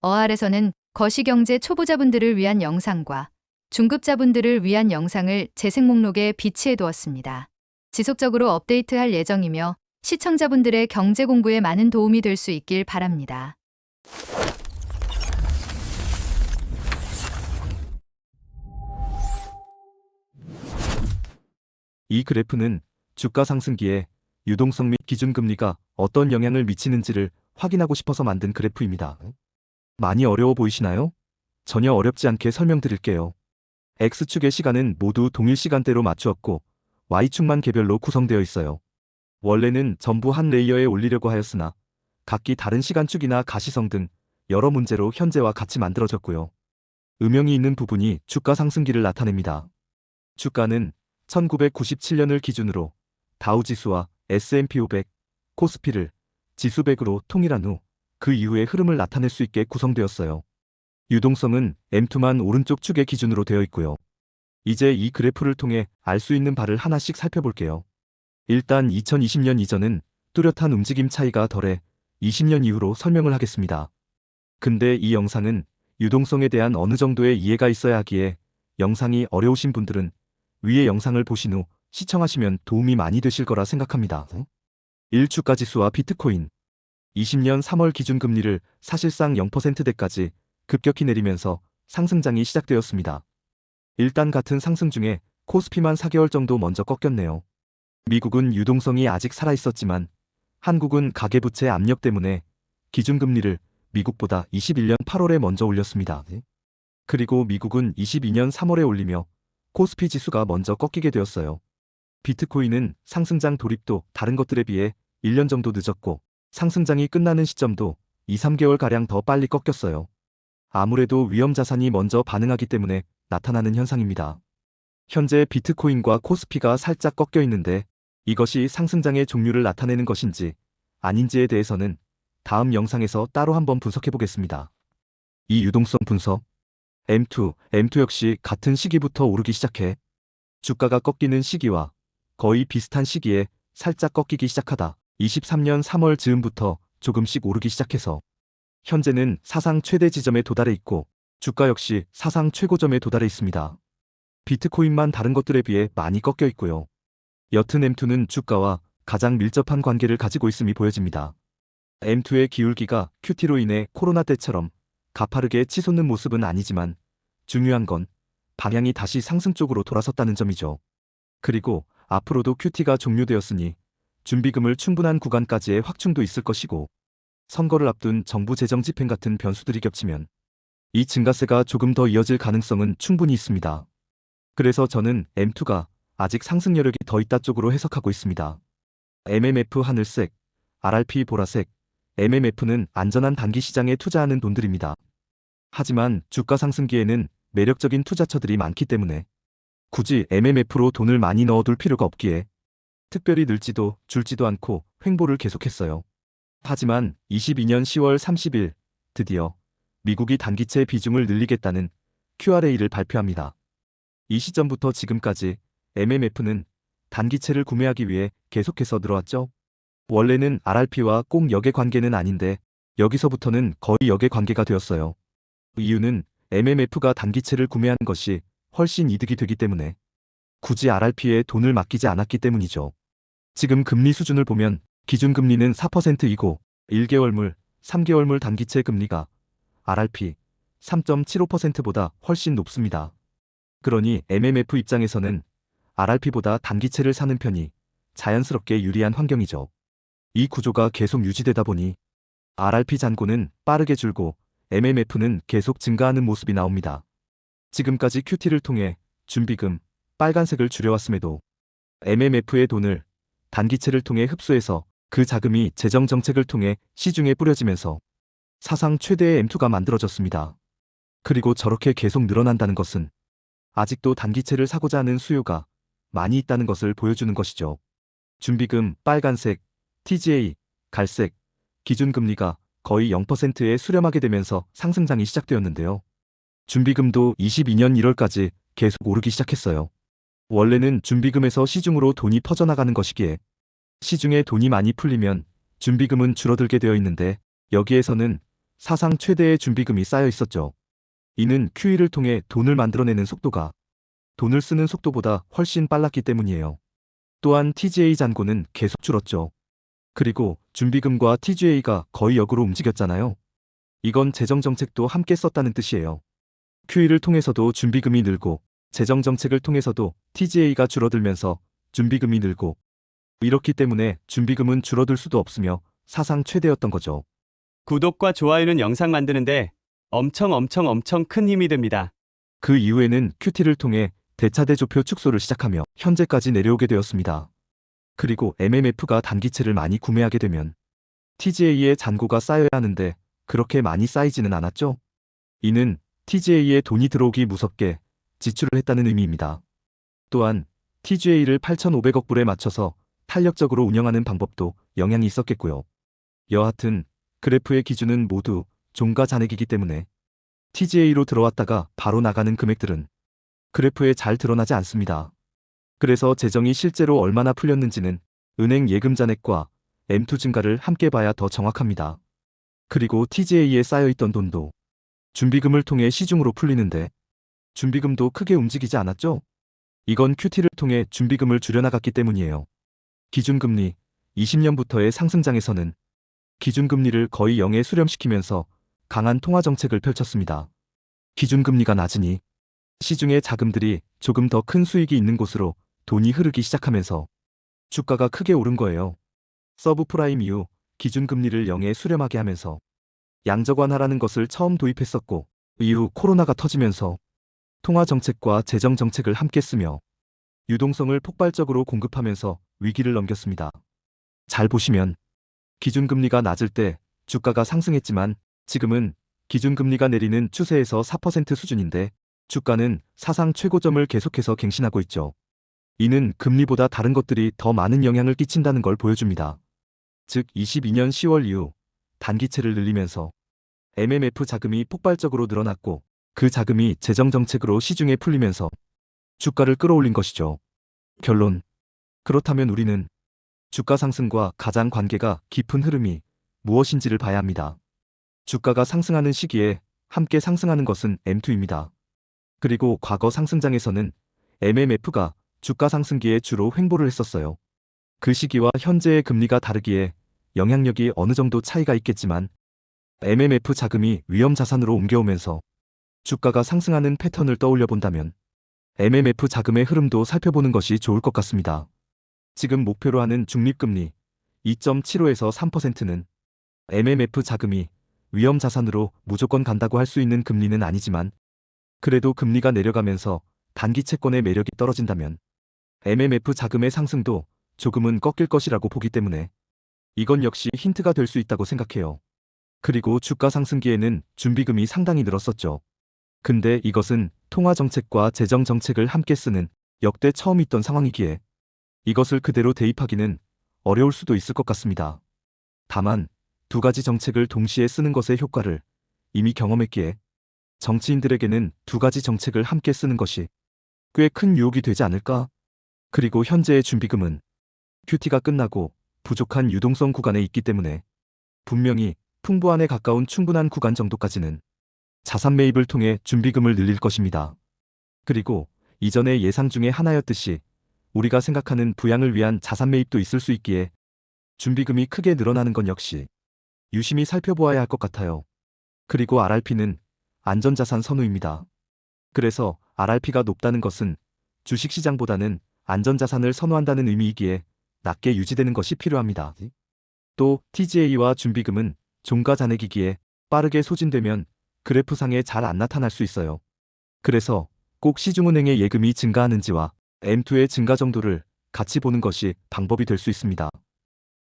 어알에서는 거시경제 초보자분들을 위한 영상과 중급자분들을 위한 영상을 재생 목록에 비치해 두었습니다. 지속적으로 업데이트할 예정이며 시청자분들의 경제 공부에 많은 도움이 될 수 있길 바랍니다. 이 그래프는 주가 상승기에 유동성 및 기준금리가 어떤 영향을 미치는지를 확인하고 싶어서 만든 그래프입니다. 많이 어려워 보이시나요? 전혀 어렵지 않게 설명드릴게요. X축의 시간은 모두 동일 시간대로 맞추었고 Y축만 개별로 구성되어 있어요. 원래는 전부 한 레이어에 올리려고 하였으나 각기 다른 시간축이나 가시성 등 여러 문제로 현재와 같이 만들어졌고요. 음영이 있는 부분이 주가 상승기를 나타냅니다. 주가는 1997년을 기준으로 다우지수와 S&P 500, 코스피를 지수 100으로 통일한 후 그 이후의 흐름을 나타낼 수 있게 구성되었어요. 유동성은 M2만 오른쪽 축의 기준으로 되어 있고요. 이제 이 그래프를 통해 알 수 있는 바를 하나씩 살펴볼게요. 일단 2020년 이전은 뚜렷한 움직임 차이가 덜해 20년 이후로 설명을 하겠습니다. 근데 이 영상은 유동성에 대한 어느 정도의 이해가 있어야 하기에 영상이 어려우신 분들은 위의 영상을 보신 후 시청하시면 도움이 많이 되실 거라 생각합니다. 1주가 지수와 비트코인 20년 3월 기준금리를 사실상 0%대까지 급격히 내리면서 상승장이 시작되었습니다. 일단 같은 상승 중에 코스피만 4개월 정도 먼저 꺾였네요. 미국은 유동성이 아직 살아있었지만 한국은 가계부채 압력 때문에 기준금리를 미국보다 21년 8월에 먼저 올렸습니다. 그리고 미국은 22년 3월에 올리며 코스피 지수가 먼저 꺾이게 되었어요. 비트코인은 상승장 돌입도 다른 것들에 비해 1년 정도 늦었고 상승장이 끝나는 시점도 2~3개월가량 더 빨리 꺾였어요. 아무래도 위험 자산이 먼저 반응하기 때문에 나타나는 현상입니다. 현재 비트코인과 코스피가 살짝 꺾여 있는데 이것이 상승장의 종류를 나타내는 것인지 아닌지에 대해서는 다음 영상에서 따로 한번 분석해 보겠습니다. 이 유동성 분석 M2 역시 같은 시기부터 오르기 시작해 주가가 꺾이는 시기와 거의 비슷한 시기에 살짝 꺾이기 시작하다 23년 3월 즈음부터 조금씩 오르기 시작해서 현재는 사상 최대 지점에 도달해 있고 주가 역시 사상 최고점에 도달해 있습니다. 비트코인만 다른 것들에 비해 많이 꺾여 있고요. 여튼 M2는 주가와 가장 밀접한 관계를 가지고 있음이 보여집니다. M2의 기울기가 QT로 인해 코로나 때처럼 가파르게 치솟는 모습은 아니지만 중요한 건 방향이 다시 상승 쪽으로 돌아섰다는 점이죠. 그리고 앞으로도 QT가 종료되었으니 준비금을 충분한 구간까지의 확충도 있을 것이고 선거를 앞둔 정부 재정 집행 같은 변수들이 겹치면 이 증가세가 조금 더 이어질 가능성은 충분히 있습니다. 그래서 저는 M2가 아직 상승 여력이 더 있다 쪽으로 해석하고 있습니다. MMF 하늘색, RRP 보라색, MMF는 안전한 단기 시장에 투자하는 돈들입니다. 하지만 주가 상승기에는 매력적인 투자처들이 많기 때문에 굳이 MMF로 돈을 많이 넣어둘 필요가 없기에 특별히 늘지도 줄지도 않고 횡보를 계속했어요. 하지만 22년 10월 30일 드디어 미국이 단기채 비중을 늘리겠다는 QRA를 발표합니다. 이 시점부터 지금까지 MMF는 단기채를 구매하기 위해 계속해서 늘어왔죠. 원래는 RRP와 꼭 역의 관계는 아닌데 여기서부터는 거의 역의 관계가 되었어요. 이유는 MMF가 단기채를 구매하는 것이 훨씬 이득이 되기 때문에 굳이 RRP에 돈을 맡기지 않았기 때문이죠. 지금 금리 수준을 보면 기준금리는 4%이고 1개월물, 3개월물 단기채 금리가 RRP 3.75%보다 훨씬 높습니다. 그러니 MMF 입장에서는 RRP보다 단기채를 사는 편이 자연스럽게 유리한 환경이죠. 이 구조가 계속 유지되다 보니 RRP 잔고는 빠르게 줄고 MMF는 계속 증가하는 모습이 나옵니다. 지금까지 QT를 통해 준비금, 빨간색을 줄여왔음에도 MMF의 돈을 단기채를 통해 흡수해서 그 자금이 재정정책을 통해 시중에 뿌려지면서 사상 최대의 M2가 만들어졌습니다. 그리고 저렇게 계속 늘어난다는 것은 아직도 단기채를 사고자 하는 수요가 많이 있다는 것을 보여주는 것이죠. 준비금, 빨간색, TGA, 갈색, 기준금리가 거의 0%에 수렴하게 되면서 상승장이 시작되었는데요. 준비금도 22년 1월까지 계속 오르기 시작했어요. 원래는 준비금에서 시중으로 돈이 퍼져나가는 것이기에 시중에 돈이 많이 풀리면 준비금은 줄어들게 되어 있는데 여기에서는 사상 최대의 준비금이 쌓여 있었죠. 이는 QE를 통해 돈을 만들어내는 속도가 돈을 쓰는 속도보다 훨씬 빨랐기 때문이에요. 또한 TGA 잔고는 계속 줄었죠. 그리고 준비금과 TGA가 거의 역으로 움직였잖아요. 이건 재정정책도 함께 썼다는 뜻이에요. QE를 통해서도 준비금이 늘고 재정정책을 통해서도 TGA가 줄어들면서 준비금이 늘고 이렇기 때문에 준비금은 줄어들 수도 없으며 사상 최대였던 거죠. 구독과 좋아요는 영상 만드는데 엄청 큰 힘이 됩니다. 그 이후에는 QT를 통해 대차대조표 축소를 시작하며 현재까지 내려오게 되었습니다. 그리고 MMF가 단기채를 많이 구매하게 되면 TGA의 잔고가 쌓여야 하는데 그렇게 많이 쌓이지는 않았죠. 이는 TGA에 돈이 들어오기 무섭게 지출을 했다는 의미입니다. 또한 TGA를 8,500억 불에 맞춰서 탄력적으로 운영하는 방법도 영향이 있었겠고요. 여하튼 그래프의 기준은 모두 종가 잔액이기 때문에 TGA로 들어왔다가 바로 나가는 금액들은 그래프에 잘 드러나지 않습니다. 그래서 재정이 실제로 얼마나 풀렸는지는 은행 예금 잔액과 M2 증가를 함께 봐야 더 정확합니다. 그리고 TGA에 쌓여있던 돈도 준비금을 통해 시중으로 풀리는데 준비금도 크게 움직이지 않았죠? 이건 QT를 통해 준비금을 줄여나갔기 때문이에요. 기준금리 20년부터의 상승장에서는 기준금리를 거의 0에 수렴시키면서 강한 통화정책을 펼쳤습니다. 기준금리가 낮으니 시중의 자금들이 조금 더 큰 수익이 있는 곳으로 돈이 흐르기 시작하면서 주가가 크게 오른 거예요. 서브프라임 이후 기준금리를 0에 수렴하게 하면서 양적완화라는 것을 처음 도입했었고 이후 코로나가 터지면서 통화정책과 재정정책을 함께 쓰며 유동성을 폭발적으로 공급하면서 위기를 넘겼습니다. 잘 보시면 기준금리가 낮을 때 주가가 상승했지만 지금은 기준금리가 내리는 추세에서 4% 수준인데 주가는 사상 최고점을 계속해서 갱신하고 있죠. 이는 금리보다 다른 것들이 더 많은 영향을 끼친다는 걸 보여줍니다. 즉 22년 10월 이후 단기채를 늘리면서 MMF 자금이 폭발적으로 늘어났고 그 자금이 재정정책으로 시중에 풀리면서 주가를 끌어올린 것이죠. 결론. 그렇다면 우리는 주가 상승과 가장 관계가 깊은 흐름이 무엇인지를 봐야 합니다. 주가가 상승하는 시기에 함께 상승하는 것은 M2입니다. 그리고 과거 상승장에서는 MMF가 주가 상승기에 주로 횡보를 했었어요. 그 시기와 현재의 금리가 다르기에 영향력이 어느 정도 차이가 있겠지만 MMF 자금이 위험 자산으로 옮겨오면서 주가가 상승하는 패턴을 떠올려 본다면 MMF 자금의 흐름도 살펴보는 것이 좋을 것 같습니다. 지금 목표로 하는 중립금리 2.75에서 3%는 MMF 자금이 위험 자산으로 무조건 간다고 할 수 있는 금리는 아니지만 그래도 금리가 내려가면서 단기 채권의 매력이 떨어진다면 MMF 자금의 상승도 조금은 꺾일 것이라고 보기 때문에 이건 역시 힌트가 될 수 있다고 생각해요. 그리고 주가 상승기에는 준비금이 상당히 늘었었죠. 근데 이것은 통화정책과 재정정책을 함께 쓰는 역대 처음 있던 상황이기에 이것을 그대로 대입하기는 어려울 수도 있을 것 같습니다. 다만 두 가지 정책을 동시에 쓰는 것의 효과를 이미 경험했기에 정치인들에게는 두 가지 정책을 함께 쓰는 것이 꽤 큰 유혹이 되지 않을까? 그리고 현재의 준비금은 QT가 끝나고 부족한 유동성 구간에 있기 때문에 분명히 풍부한에 가까운 충분한 구간 정도까지는 자산 매입을 통해 준비금을 늘릴 것입니다. 그리고 이전의 예상 중에 하나였듯이 우리가 생각하는 부양을 위한 자산 매입도 있을 수 있기에 준비금이 크게 늘어나는 건 역시 유심히 살펴보아야 할 것 같아요. 그리고 RRP는 안전자산 선호입니다. 그래서 RRP가 높다는 것은 주식시장보다는 안전자산을 선호한다는 의미이기에 낮게 유지되는 것이 필요합니다. 또 TGA와 준비금은 종가 잔액이기에 빠르게 소진되면 그래프상에 잘 안 나타날 수 있어요. 그래서 꼭 시중은행의 예금이 증가하는지와 M2의 증가 정도를 같이 보는 것이 방법이 될 수 있습니다.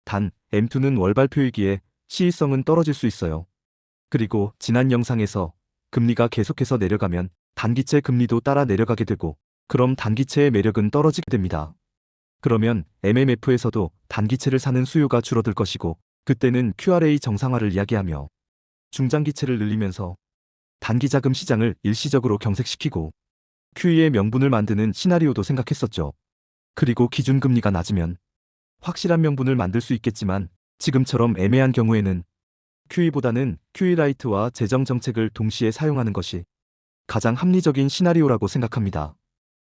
단 M2는 월발표이기에 시의성은 떨어질 수 있어요. 그리고 지난 영상에서 금리가 계속해서 내려가면 단기채 금리도 따라 내려가게 되고 그럼 단기채의 매력은 떨어지게 됩니다. 그러면 MMF에서도 단기채를 사는 수요가 줄어들 것이고 그때는 QRA 정상화를 이야기하며 중장기채를 늘리면서 단기자금 시장을 일시적으로 경색시키고 QE의 명분을 만드는 시나리오도 생각했었죠. 그리고 기준금리가 낮으면 확실한 명분을 만들 수 있겠지만 지금처럼 애매한 경우에는 QE보다는 QE라이트와 재정 정책을 동시에 사용하는 것이 가장 합리적인 시나리오라고 생각합니다.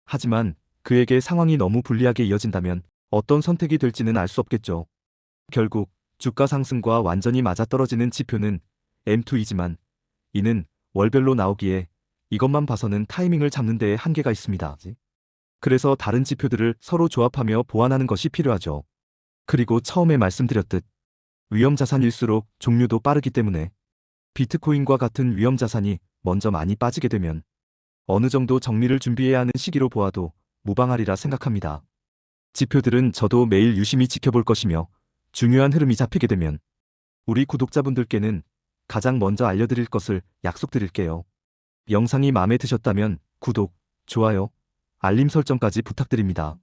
하지만 그에게 상황이 너무 불리하게 이어진다면 어떤 선택이 될지는 알 수 없겠죠. 결국 주가 상승과 완전히 맞아떨어지는 지표는 M2이지만 이는 월별로 나오기에 이것만 봐서는 타이밍을 잡는 데에 한계가 있습니다. 그래서 다른 지표들을 서로 조합하며 보완하는 것이 필요하죠. 그리고 처음에 말씀드렸듯 위험 자산일수록 종류도 빠르기 때문에 비트코인과 같은 위험 자산이 먼저 많이 빠지게 되면 어느 정도 정리를 준비해야 하는 시기로 보아도 무방하리라 생각합니다. 지표들은 저도 매일 유심히 지켜볼 것이며 중요한 흐름이 잡히게 되면 우리 구독자분들께는 가장 먼저 알려드릴 것을 약속드릴게요. 영상이 마음에 드셨다면 구독, 좋아요, 알림 설정까지 부탁드립니다.